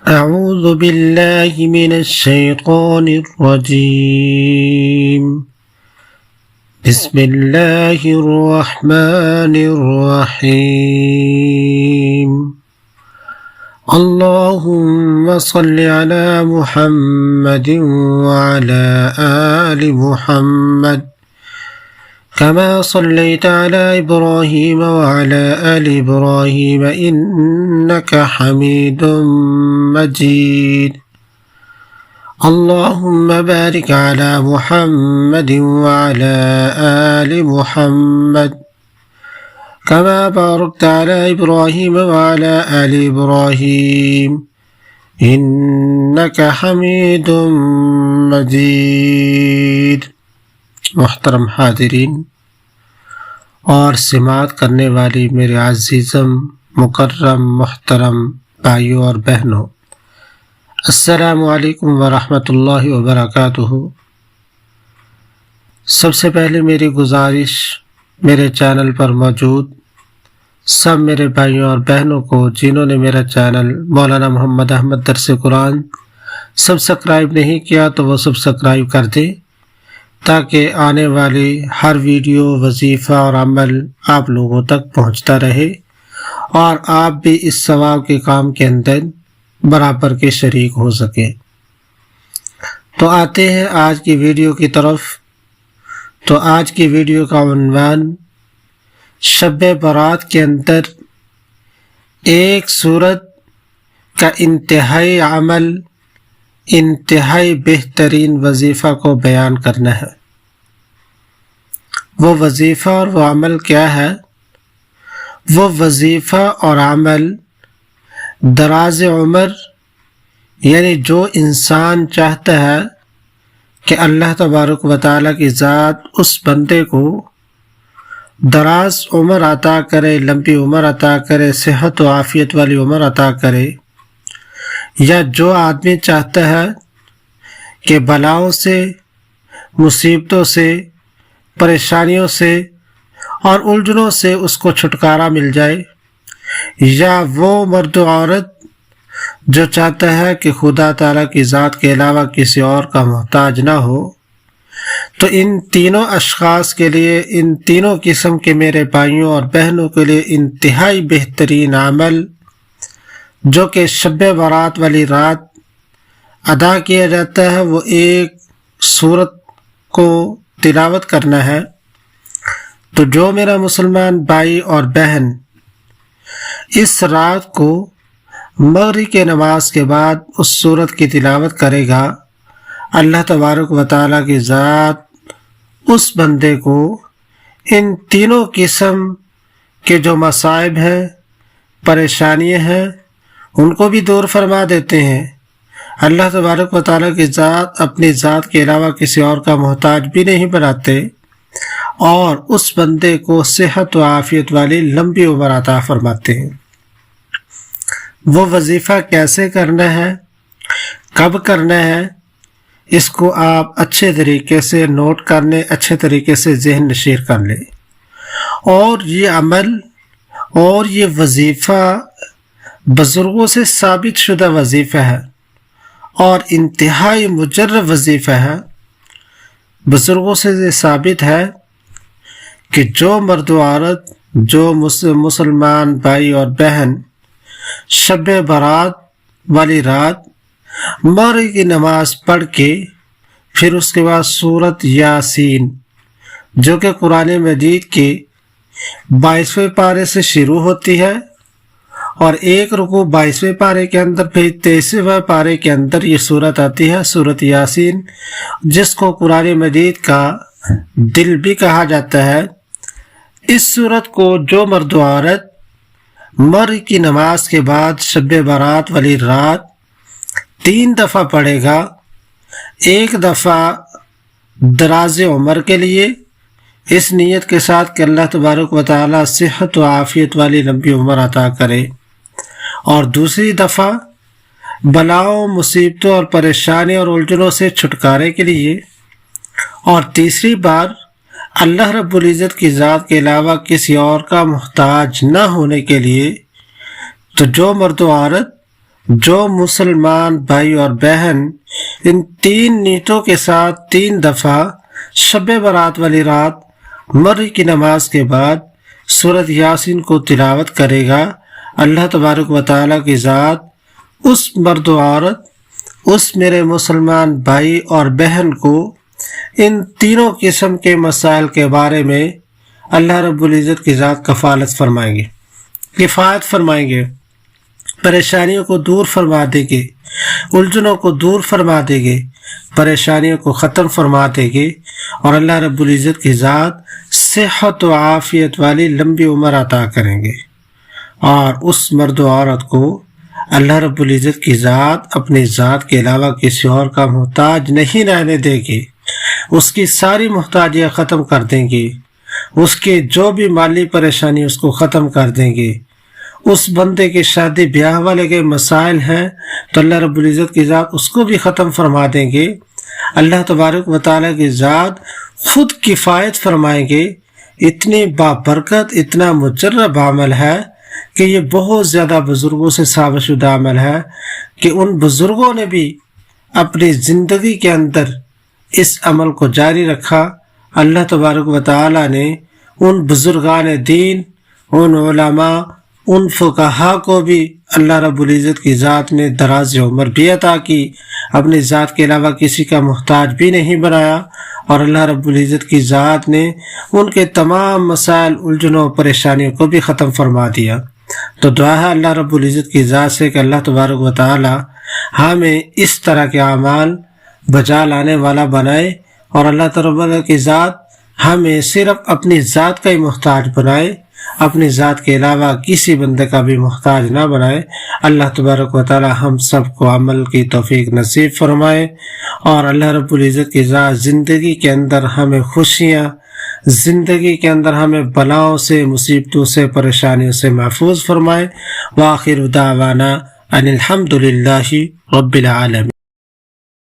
أعوذ بالله من الشيطان الرجيم بسم الله الرحمن الرحيم اللهم صل على محمد وعلى آل محمد كما صليت على إبراهيم وعلى آل إبراهيم إنك حميد مجيد اللهم بارك على محمد وعلى آل محمد كما باركت على إبراهيم وعلى آل إبراهيم إنك حميد مجيد۔ محترم حاضرین اور سماعت کرنے والی میرے عزیزم مکرم محترم بھائیوں اور بہنوں، السلام علیکم ورحمۃ اللہ وبرکاتہ۔ سب سے پہلے میری گزارش میرے چینل پر موجود سب میرے بھائیوں اور بہنوں کو جنہوں نے میرا چینل مولانا محمد احمد درس قرآن سبسکرائب نہیں کیا تو وہ سبسکرائب کر دیں، تاکہ آنے والی ہر ویڈیو، وظیفہ اور عمل آپ لوگوں تک پہنچتا رہے اور آپ بھی اس ثواب کے کام کے اندر برابر کے شریک ہو سکے۔ تو آتے ہیں آج کی ویڈیو کی طرف۔ تو آج کی ویڈیو کا عنوان شب برات کے اندر ایک سورت کا انتہائی عمل، انتہائی بہترین وظیفہ کو بیان کرنا ہے۔ وہ وظیفہ اور وہ عمل کیا ہے؟ وہ وظیفہ اور عمل دراز عمر، یعنی جو انسان چاہتا ہے کہ اللہ تبارک و تعالیٰ کی ذات اس بندے کو دراز عمر عطا کرے، لمبی عمر عطا کرے، صحت و عافیت والی عمر عطا کرے، یا جو آدمی چاہتا ہے کہ بلاؤں سے، مصیبتوں سے، پریشانیوں سے اور الجھنوں سے اس کو چھٹکارا مل جائے، یا وہ مرد و عورت جو چاہتا ہے کہ خدا تعالیٰ کی ذات کے علاوہ کسی اور کا محتاج نہ ہو، تو ان تینوں اشخاص کے لیے، ان تینوں قسم کے میرے بھائیوں اور بہنوں کے لیے انتہائی بہترین عمل جو کہ شب برات والی رات ادا کیا جاتا ہے، وہ ایک سورت کو تلاوت کرنا ہے۔ تو جو میرا مسلمان بھائی اور بہن اس رات کو مغرب کی نماز کے بعد اس سورت کی تلاوت کرے گا، اللہ تبارک و تعالیٰ کی ذات اس بندے کو ان تینوں قسم کے جو مصائب ہیں، پریشانیاں ہیں، ان کو بھی دور فرما دیتے ہیں۔ اللہ تبارک و تعالیٰ کی ذات اپنی ذات کے علاوہ کسی اور کا محتاج بھی نہیں بناتے، اور اس بندے کو صحت و عافیت والی لمبی عمر عطا فرماتے ہیں۔ وہ وظیفہ کیسے کرنا ہے، کب کرنا ہے، اس کو آپ اچھے طریقے سے نوٹ کر لیں، اچھے طریقے سے ذہن نشین کر لیں۔ اور یہ عمل اور یہ وظیفہ بزرگوں سے ثابت شدہ وظیفہ ہے اور انتہائی مجرب وظیفہ ہے۔ بزرگوں سے یہ ثابت ہے کہ جو مرد و عورت، جو مسلمان بھائی اور بہن شب برات والی رات مغرب کی نماز پڑھ کے پھر اس کے بعد سورت یاسین جو کہ قرآن مجید کے 22ویں پارے سے شروع ہوتی ہے، اور ایک رکوع 22ویں پارے کے اندر، پھر 23ویں پارے کے اندر یہ سورت آتی ہے، سورت یاسین، جس کو قرآن مجید کا دل بھی کہا جاتا ہے۔ اس سورت کو جو مرد و عورت مغرب کی نماز کے بعد شب برات والی رات 3 دفعہ پڑھے گا، ایک دفعہ دراز عمر کے لیے اس نیت کے ساتھ کہ اللہ تبارک و تعالیٰ صحت و عافیت والی لمبی عمر عطا کرے، اور دوسری دفعہ بلاؤں، مصیبتوں اور پریشانیوں اور الجھنوں سے چھٹکارے کے لیے، اور تیسری بار اللہ رب العزت کی ذات کے علاوہ کسی اور کا محتاج نہ ہونے کے لیے۔ تو جو مرد و عورت جو مسلمان بھائی اور بہن ان 3 نیتوں کے ساتھ 3 دفعہ شب برات والی رات مغرب کی نماز کے بعد سورۃ یاسین کو تلاوت کرے گا، اللہ تبارک و تعالیٰ کی ذات اس مرد و عورت، اس میرے مسلمان بھائی اور بہن کو ان تینوں قسم کے مسائل کے بارے میں اللہ رب العزت کی ذات کفالت فرمائیں گے، کفایت فرمائیں گے، پریشانیوں کو دور فرما دے گے، الجھنوں کو دور فرما دے گے، پریشانیوں کو ختم فرما دے گے، اور اللہ رب العزت کی ذات صحت و عافیت والی لمبی عمر عطا کریں گے، اور اس مرد و عورت کو اللہ رب العزت کی ذات اپنی ذات کے علاوہ کسی اور کا محتاج نہیں رہنے دے گی، اس کی ساری محتاجیاں ختم کر دیں گی، اس کے جو بھی مالی پریشانی اس کو ختم کر دیں گے، اس بندے کے شادی بیاہ والے کے مسائل ہیں تو اللہ رب العزت کی ذات اس کو بھی ختم فرما دیں گے، اللہ تبارک و تعالیٰ کی ذات خود کفایت فرمائیں گے۔ اتنی بابرکت، اتنا مجرب عمل ہے کہ یہ بہت زیادہ بزرگوں سے ثابت شدہ عمل ہے کہ ان بزرگوں نے بھی اپنی زندگی کے اندر اس عمل کو جاری رکھا۔ اللہ تبارک و تعالیٰ نے ان بزرگان دین، ان علماء، ان فقہا کو بھی اللہ رب العزت کی ذات نے دراز عمر بھی عطا کی، اپنی ذات کے علاوہ کسی کا محتاج بھی نہیں بنایا، اور اللہ رب العزت کی ذات نے ان کے تمام مسائل، الجھنوں، پریشانیوں کو بھی ختم فرما دیا۔ تو دعا ہے اللہ رب العزت کی ذات سے کہ اللہ تبارک و تعالی ہمیں اس طرح کے اعمال بجا لانے والا بنائے، اور اللہ تبارک کی ذات ہمیں صرف اپنی ذات کا ہی محتاج بنائے، اپنی ذات کے علاوہ کسی بندے کا بھی محتاج نہ بنائے۔ اللہ تبارک و تعالی ہم سب کو عمل کی توفیق نصیب فرمائے، اور اللہ رب العزت کی ذات زندگی کے اندر ہمیں خوشیاں، زندگی کے اندر ہمیں بلاؤں سے، مصیبتوں سے، پریشانیوں سے محفوظ فرمائے۔ وآخر دعوانا ان الحمد للہ رب العالمین۔